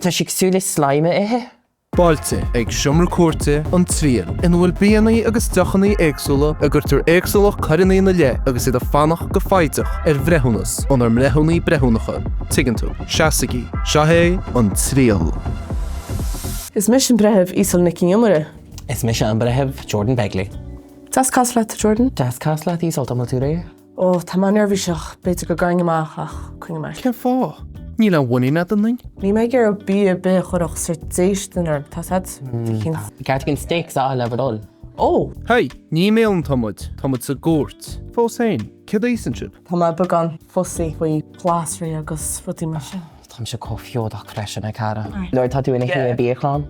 Tá si súla sláime ithe? Báilte ag siomra cuairte an tríal in bhfuil bíanaí agus dechannaí éagsúla a gurtar éagsúlach carainaí na le agus iad a fannach go fáiteach bhreithúnas ionar mleithúnaí brethúnacha. Tuigeann tú, seasaigí, seahé an tríal. Is mis an brethebh ísal na cíomara? Is mis an brethebh Jordan Begley. Tas cás le Jordan? Das cás le ísal am túra? Ó, tá má nervhíseach beidir go gaing amach ach chuine mar. Cén fá? Ní le bhaine na daing? Ní mé gur bí a be chuach sa déistenar tá sad? Gart gin steaks á lefadol. Ó, Hei, ní mé an tamid sa gúirt. Fós hain, cid éisanship? tá má began fosaí faoi plásraí agus futí mar sin. Tá se có fiodach freisin na cara. Leir tá tú ina hí bíchlán?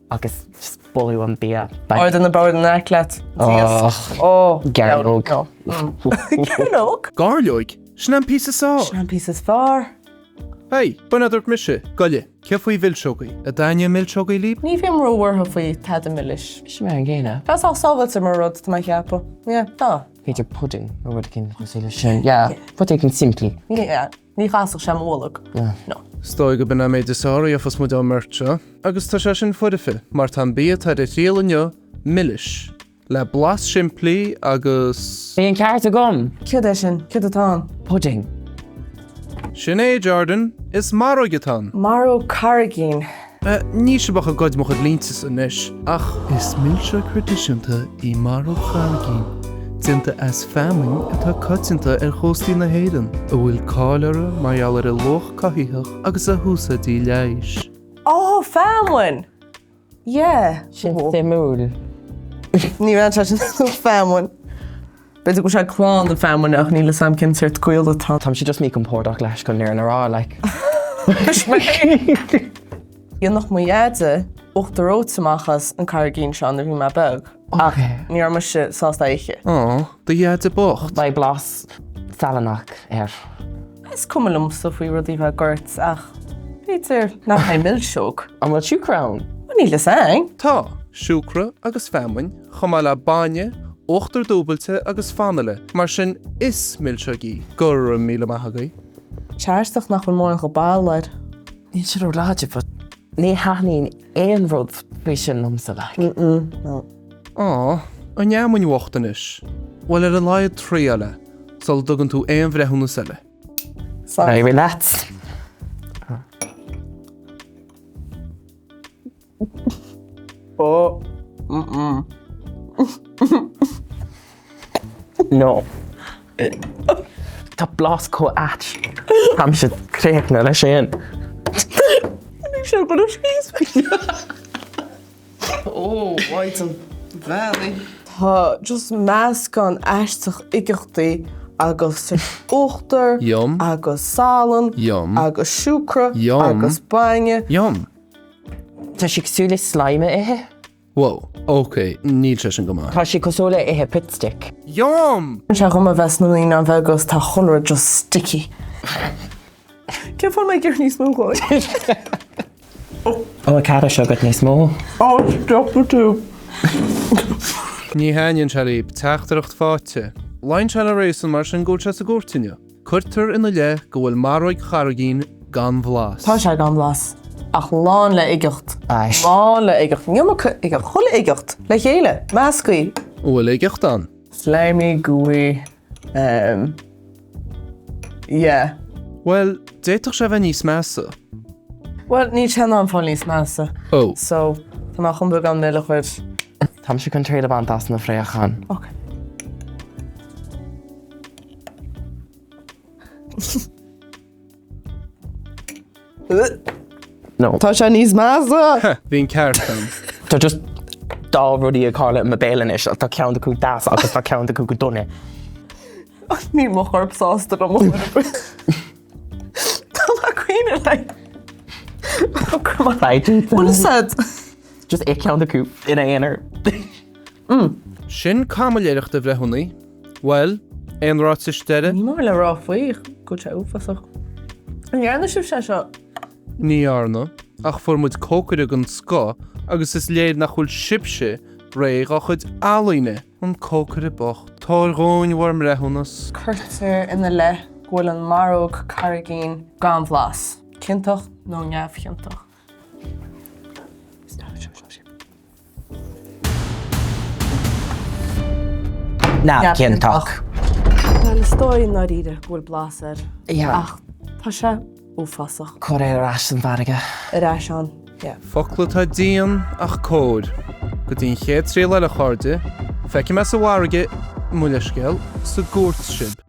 Agus bolú an bí. Áid an na báid an aircleat. Ó, Garróg. Garróg? Garleoig, sin an pí sá. An pieces far. Hei, bunadart mise, gaile, ce faoi bhilseogaí, a daine millseogaí líb? Ní bhíam róhartha faoi tad a milliis. Is me an ggéine? Tás á sábhailt sa mar rud tá mai cheappa. Tá. Féidir pudding a rud cin chusúla sin. Ja, pudding cin simpli. Ní chaach sem ólag. No. Stoi go bena méid desáí a fos mu á mertse, agus tá sé sin fuidife, mar tá bí tá é rialanne millis. Le blas siimplí agus... Bí an ceart a gom? Cud é sin? Cud atá? Pudding. Sin é Jordan, is mar agatán. Maro Carrageen. Ní se bach a goid mo chud líntas a níis, ach is milse crediisianta í mar Carrageen. Dinta as famine atá cotinta chóstaí na héidan, a bhfuil cáileara maiallar a loch caithíach agus a húsa dí leis. Oh, famine! Yeah. Sin thimúil. Ní ran sin famine. Beidir go sé chlán an famine ach ní le sam cin sirt cuil atá. Tá si just mí compórtach leis go near an rá, like. Ion nach mu iade, ochtarót samachas an Carrageen seán a bhí me beg. Ach, ní ar mar se sásta eiche. Da iad a bocht. Ba blas salanach Is cumlum sa faoi rudí bheith gurt ach. Beidir nach hain millseog. Am bhfuil siú crown? Ní le sang. Tá, siúcra agus famine, chumá le baine, ochtar dúbailte agus fanile, mar sin is millseogaí, gur míle maithagaí. Tearstach nach bhfuil mór an go báil leid. Ní sé ó láide, but ní haithnín éon rud fao sin lomsa le. An neamhain wachtan is. Well ar a laiad tríala, sal dugan tú éon bhrethúna sile. Hey, relax. Ó, No. Tá blas có at. Tam si créachna le sin. ní se go skis. Ó, white an bhealaí. Tá just meas gan eisteach igechtaí agus ochtar, Yum. agus salan, Yum. agus siúcra, Yum. agus bainge. Yum. Tá si súla sláime ithe? Wow, ok, níl sé sin go má. Tá si cosúla ithe pitstick. Yum! Se go a bheits na lína an bhegus tá chunra just sticky. Ce fáil mé gur níos mó gáid? Ó, a cara segat níos mó. Ó, stoppa tú. Ní hain se líb teachtaracht fáte. Lein se le rééis an mar sin gúilte a gúirtaine. Cuirtar ina le go bhfuil Marroig Carrageen gan bhlas. Tá sé gan blas. Ach lán le igecht. Ais. Lán le igecht. Níomar ige chola igecht. Le chéile, meascaí. Bhfuil ag an. Sléimí, gúi. Yeah. Well, déach se bheith níos measa. Well, ní te an fáil níos measa. Ó, So, tá má chun beag an mille chuid. Tam si chun tréad ban das na fréachan. Ok. No. Tá sé níos measa. bhín ceartan. Tá just dá rudí a cála ma bélan is, tá ceann de cú das agus tá ceann de cú go dunne. Ní mo chorp sásta am mór. Tá má cuioine le. Right. What is that? Just é ceann de cú in éonar. Sin camaléireach de bhrethúnaí. Well, éon rát sa steire, Ní mór le rá faoich, go sé úfasach. An ghearna sib sé seo. ní arna, ach formúid cócaire an scá, agus is léad nach chuil sibse réigh a chud alaine an cócaire bocht. Tá róin bhar mrethúnas. Curtir ina le ghfuil an Marroig Carrageen gan bhlas. Cintach nó neamhcheantach. Na, cinntoch. Well, is dói ná ríide bhfuil blas Yeah. ach tá se úfasach Corre ras yn farga. ará seán. Focla tá díon ach cód. Go dtíon chéad trí le a chuirde, feici me sa bharige muileiscéil sa gúirt sib.